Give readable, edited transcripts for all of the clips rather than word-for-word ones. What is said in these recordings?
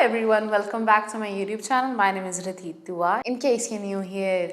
everyone, welcome back to my YouTube channel. My name is Ridhi. In case you're new here,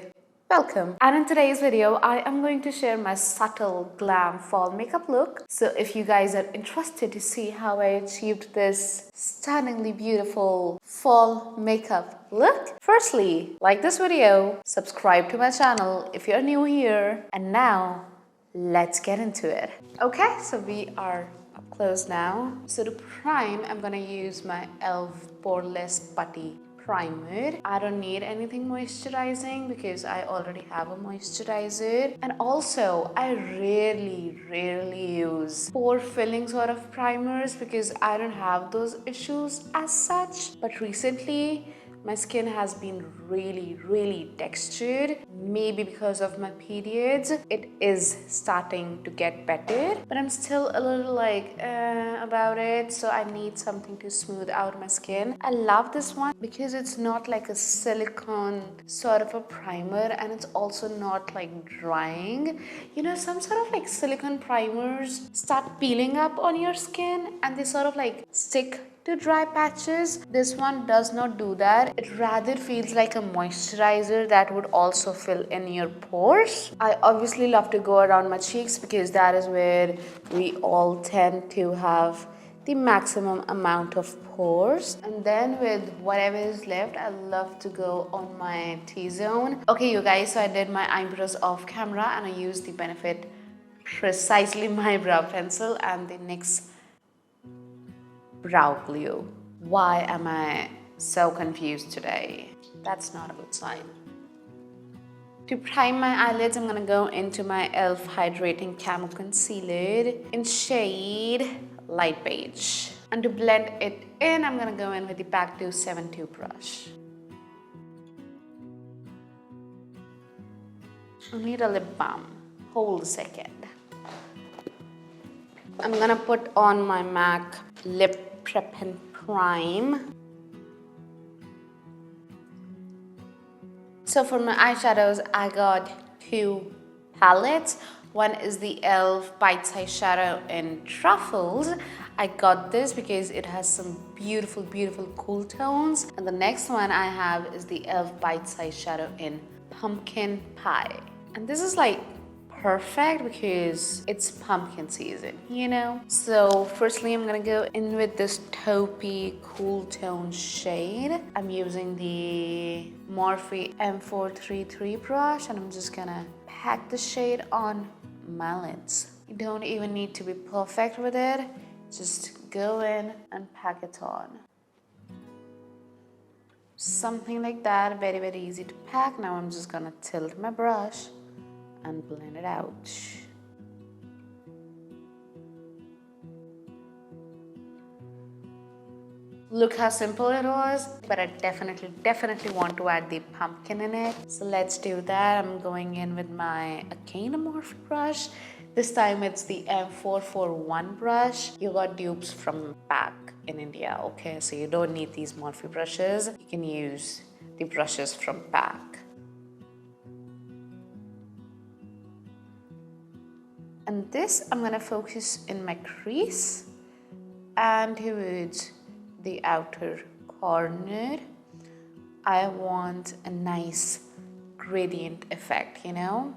welcome. And in today's video, I am going to share my subtle glam fall makeup look. So if you guys are interested to see how I achieved this stunningly beautiful fall makeup look, firstly, like this video, subscribe to my channel if you're new here, and now let's get into it. Okay, so we are up close now. So to prime, I'm gonna use my E.L.F Poreless Putty Primer. I don't need anything moisturizing because I already have a moisturizer. And also, I rarely use pore filling sort of primers because I don't have those issues as such. But recently, my skin has been really textured. Maybe because of my periods, it is starting to get better, but I'm still a little like about it, so I need something to smooth out my skin. I love this one because it's not like a silicone sort of a primer, and it's also not like drying. You know, some sort of like silicone primers start peeling up on your skin and they sort of like stick to dry patches. This one does not do that. It rather feels like a moisturizer that would also fill in your pores. I obviously love to go around my cheeks because that is where we all tend to have the maximum amount of pores. And then with whatever is left, I love to go on my T-zone. Okay, you guys, so I did my eyebrows off camera and I used the Benefit Precisely My Brow Pencil and the NYX Brow Glue. Why am I so confused today? That's not a good sign. To prime my eyelids, I'm gonna go into my E.L.F Hydrating Camo Concealer in shade Light Beige. And to blend it in, I'm gonna go in with the Pac 272 brush. I need a lip balm. Hold a second. I'm gonna put on my MAC Lip Prep and Prime. So for my eyeshadows, I got two palettes. One is the E.L.F Bite Size Shadow in Truffles. I got this because it has some beautiful cool tones. And the next one I have is the E.L.F Bite Size Shadow in Pumpkin Pie. And this is like perfect because it's pumpkin season, you know? So firstly, I'm gonna go in with this taupey cool tone shade. I'm using the Morphe M433 brush and I'm just gonna pack the shade on my lids. You don't even need to be perfect with it. Just go in and pack it on. Something like that, very easy to pack. Now I'm just gonna tilt my brush and blend it out. Look how simple it was, but I definitely want to add the pumpkin in it. So let's do that. I'm going in with my again Morphe brush. This time it's the M441 brush. You got dupes from PAC in India, okay? So you don't need these Morphe brushes. You can use the brushes from PAC. And this, I'm gonna focus in my crease and towards the outer corner. I want a nice gradient effect, you know?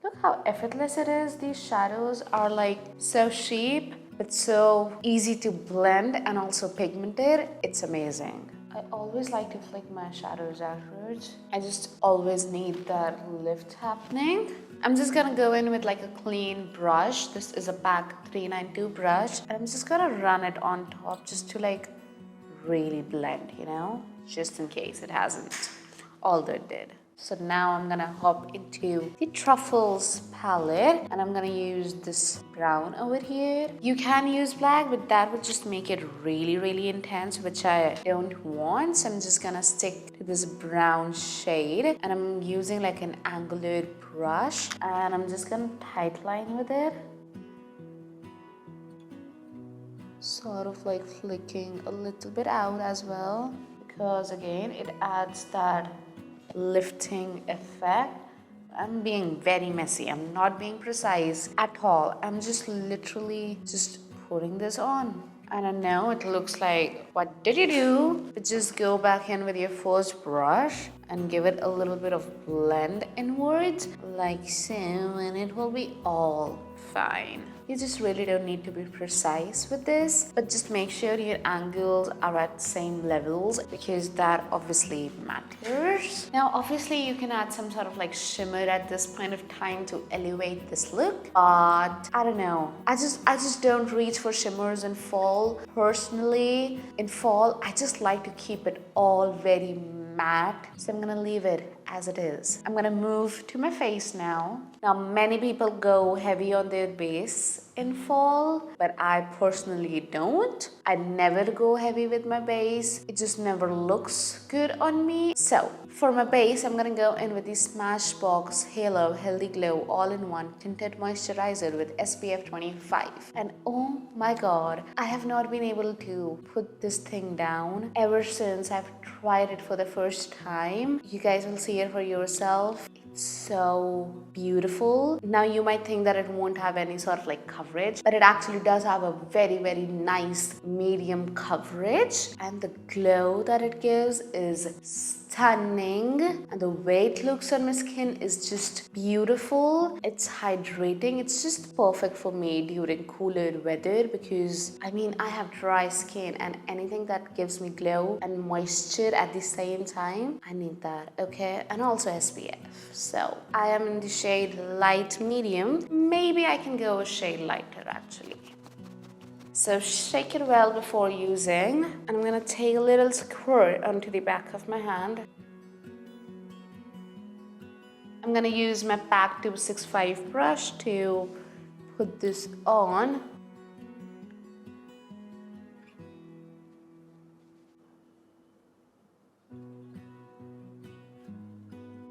Look how effortless it is. These shadows are like so cheap, but so easy to blend and also pigmented. It's amazing. I always like to flick my shadows afterwards. I just always need that lift happening. I'm just gonna go in with like a clean brush. This is a PAC 392 brush. And I'm just gonna run it on top just to like really blend, you know? Just in case it hasn't, although it did. So now I'm gonna hop into the Truffles Palette and I'm gonna use this brown over here. You can use black, but that would just make it really intense, which I don't want. So I'm just gonna stick to this brown shade and I'm using like an angular brush and I'm just gonna tight line with it. Sort of like flicking a little bit out as well, because again, it adds that lifting effect. I'm being very messy. I'm not being precise at all. I'm just literally just putting this on. And I know it looks like, what did you do? But just go back in with your first brush and give it a little bit of blend inwards, like so, and it will be all fine. You just really don't need to be precise with this, but just make sure your angles are at same levels because that obviously matters. Now, obviously you can add some sort of like shimmer at this point of time to elevate this look, but I don't know. I just don't reach for shimmers in fall. Personally, in fall, I just like to keep it all very matte, so I'm gonna leave it as it is. I'm gonna move to my face now. Now, many people go heavy on their base in fall, but I personally don't. I never go heavy with my base. It just never looks good on me. So for my base, I'm gonna go in with the Smashbox Halo Healthy Glow All-in-One Tinted Moisturizer with SPF 25. And oh my god, I have not been able to put this thing down ever since I've tried it for the first time. You guys will see it for yourself. It's so beautiful. Now you might think that it won't have any sort of like coverage, but it actually does have a very nice medium coverage, and the glow that it gives is stunning, and the way it looks on my skin is just beautiful. It's hydrating. It's just perfect for me during cooler weather because I mean I have dry skin, and anything that gives me glow and moisture at the same time, I need that, okay? And also SPF. So I am in the shade light medium. Maybe I can go a shade lighter actually. So shake it well before using, and I'm gonna take a little squirt onto the back of my hand. I'm gonna use my PAC 265 brush to put this on.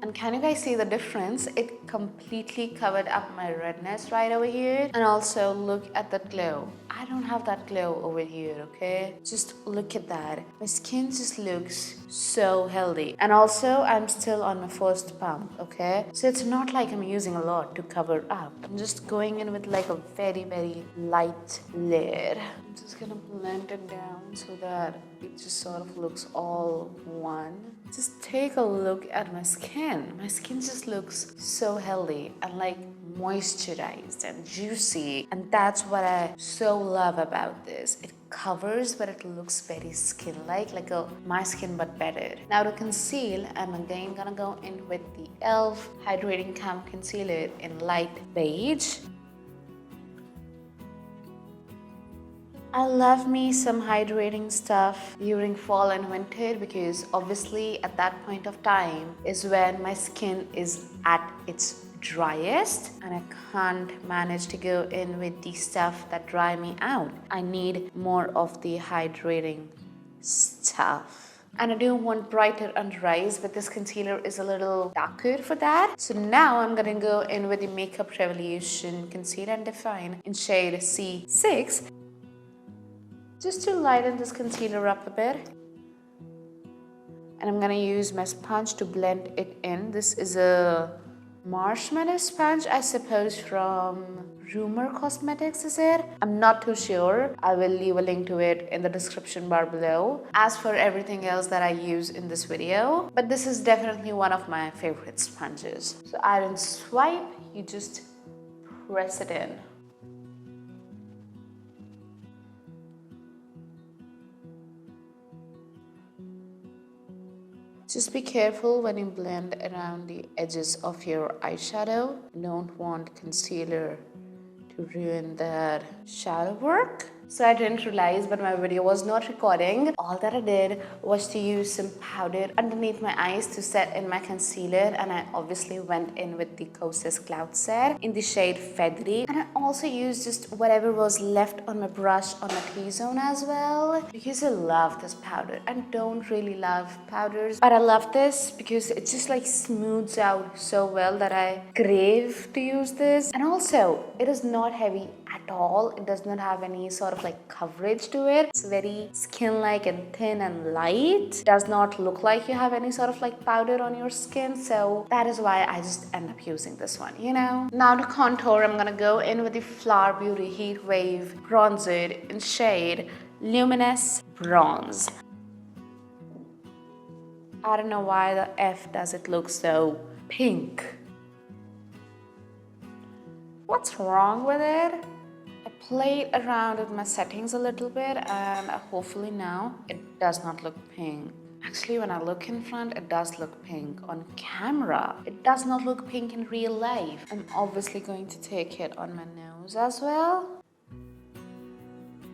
And can you guys see the difference? It completely covered up my redness right over here. And also look at that glow. I don't have that glow over here, okay? Just look at that. My skin just looks so healthy. And also I'm still on my first pump, okay? So it's not like I'm using a lot to cover up. I'm just going in with like a very light layer. I'm just gonna blend it down so that it just sort of looks all one. Just take a look at my skin. My skin just looks so healthy and like moisturized and juicy, and that's what I so love about this. It covers, but it looks very skin-like, like my skin but better. Now to conceal, I'm again gonna go in with the E.L.F. Hydrating Concealer in light beige. I love me some hydrating stuff during fall and winter because obviously at that point of time is when my skin is at its driest and I can't manage to go in with the stuff that dry me out. I need more of the hydrating stuff. And I do want brighter under eyes, but this concealer is a little darker for that. So now I'm gonna go in with the Makeup Revolution Conceal and Define in shade C6. Just to lighten this concealer up a bit. And I'm gonna use my sponge to blend it in. This is a marshmallow sponge, I suppose, from Rumor Cosmetics, is it? I'm not too sure. I will leave a link to it in the description bar below, as for everything else that I use in this video. But this is definitely one of my favorite sponges. So I don't swipe, you just press it in. Just be careful when you blend around the edges of your eyeshadow. You don't want concealer to ruin that shadow work. So I didn't realize, but my video was not recording. All that I did was to use some powder underneath my eyes to set in my concealer, and I obviously went in with the Kosas Cloud Set in the shade Feathery. And I also used just whatever was left on my brush on my T-zone as well, because I love this powder. I don't really love powders, but I love this because it just like smooths out so well that I crave to use this. And also, it is not heavy at at all. It does not have any sort of like coverage to it. It's very skin-like and thin and light. Does not look like you have any sort of like powder on your skin. So that is why I just end up using this one, you know. Now to contour, I'm gonna go in with the Flower Beauty Heat Wave Bronzer in shade Luminous Bronze. I don't know why the F does it look so pink. What's wrong with it? I played around with my settings a little bit and hopefully now it does not look pink. Actually, when I look in front, it does look pink. On camera, it does not look pink in real life. I'm obviously going to take it on my nose as well.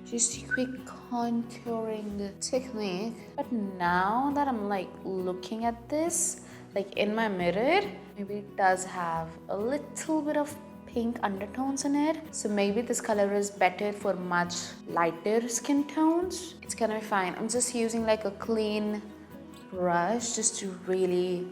Just a quick contouring technique. But now that I'm like looking at this, like in my mirror, maybe it does have a little bit of pink undertones in it. So maybe this color is better for much lighter skin tones. It's gonna be fine. I'm just using like a clean brush just to really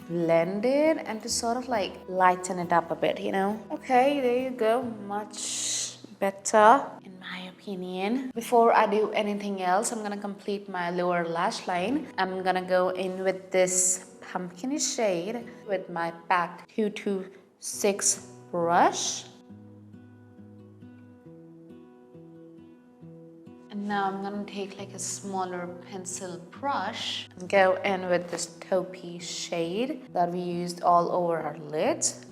blend it and to sort of like lighten it up a bit, you know? Okay, there you go. Much better in my opinion. Before I do anything else, I'm gonna complete my lower lash line. I'm gonna go in with this pumpkin shade with my PAC 226 brush. And now I'm gonna take like a smaller pencil brush and go in with this taupey shade that we used all over our lids.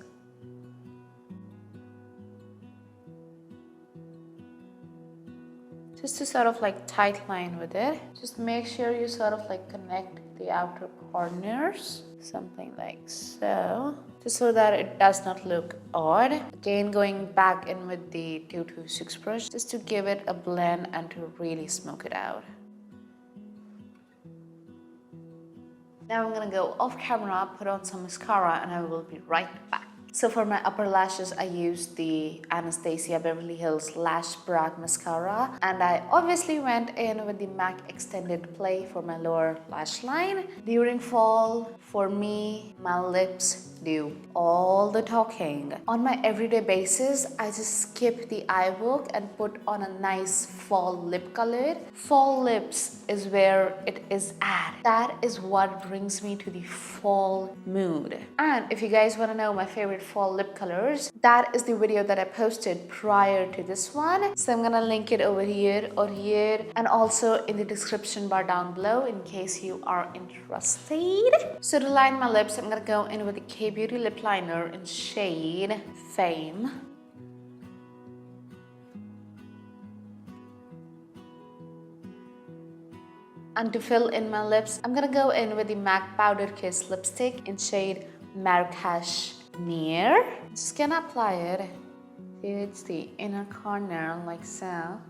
Just to sort of like tight line with it. Just make sure you sort of like connect the outer corners. Something like so. Just so that it does not look odd. Again, going back in with the 226 brush just to give it a blend and to really smoke it out. Now I'm gonna go off camera, put on some mascara, and I will be right back. So for my upper lashes, I used the Anastasia Beverly Hills Lash Brag Mascara. And I obviously went in with the MAC Extended Play for my lower lash line. During fall, for me, my lips do all the talking. On my everyday basis, I just skip the eye work and put on a nice fall lip color. Fall lips is where it is at. That is what brings me to the fall mood. And if you guys want to know my favorite fall lip colors, that is the video that I posted prior to this one. So I'm gonna link it over here or here and also in the description bar down below in case you are interested. So to line my lips, I'm gonna go in with the K-Beauty lip liner in shade Fame. And to fill in my lips, I'm gonna go in with the MAC Powder Kiss lipstick in shade Marrakesh Near. Just gonna apply it to the inner corner like so.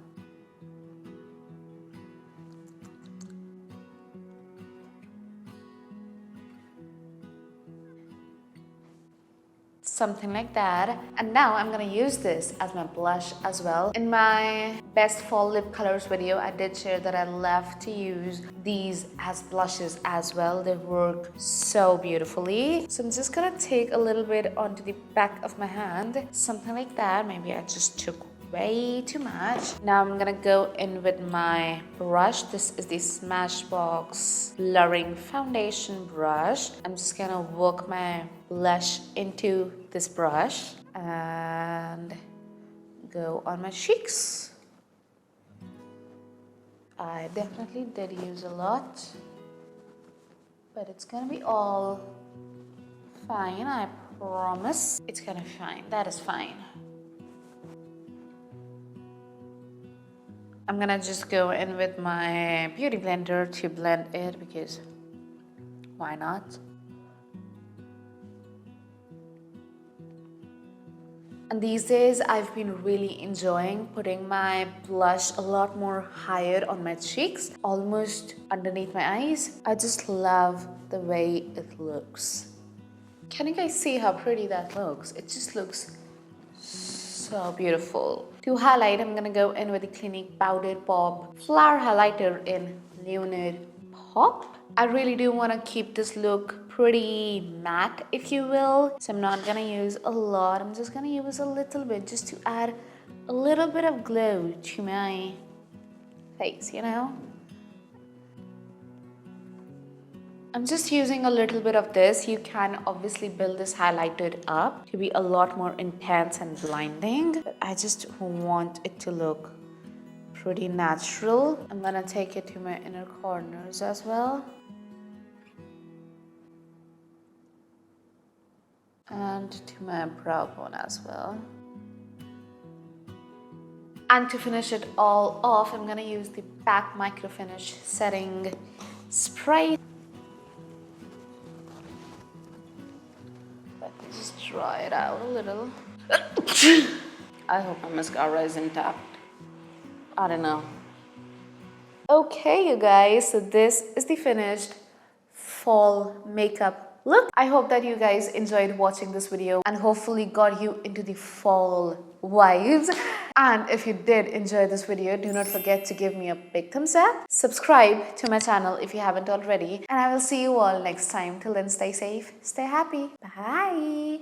Something like that. And now I'm gonna use this as my blush as well. In my best fall lip colors video, I did share that I love to use these as blushes as well. They work so beautifully. So I'm just gonna take a little bit onto the back of my hand, something like that. Maybe I just took way too much. Now I'm gonna go in with my brush. This is the Smashbox Blurring Foundation brush. I'm just gonna work my blush into this brush and go on my cheeks. I definitely did use a lot, but it's gonna be all fine, I promise. It's gonna be fine, that is fine. I'm gonna just go in with my beauty blender to blend it because why not? And these days I've been really enjoying putting my blush a lot more higher on my cheeks, almost underneath my eyes. I just love the way it looks. Can you guys see how pretty that looks? It just looks so beautiful. To highlight, I'm gonna go in with the Clinique Powder Pop Flower Highlighter in Lunar Pop. I really do want to keep this look pretty matte, if you will. So I'm not gonna use a lot. I'm just gonna use a little bit just to add a little bit of glow to my face, you know. I'm just using a little bit of this. You can obviously build this highlighter up to be a lot more intense and blinding, but I just want it to look pretty natural. I'm gonna take it to my inner corners as well. And to my brow bone as well. And to finish it all off, I'm gonna use the PAC Micro Finish Setting Spray. Let me just dry it out a little. I hope my mascara is intact. I don't know. Okay, you guys, so this is the finished fall makeup look. I hope that you guys enjoyed watching this video and hopefully got you into the fall vibes. And if you did enjoy this video, do not forget to give me a big thumbs up. Subscribe to my channel if you haven't already. And I will see you all next time. Till then, stay safe, stay happy. Bye.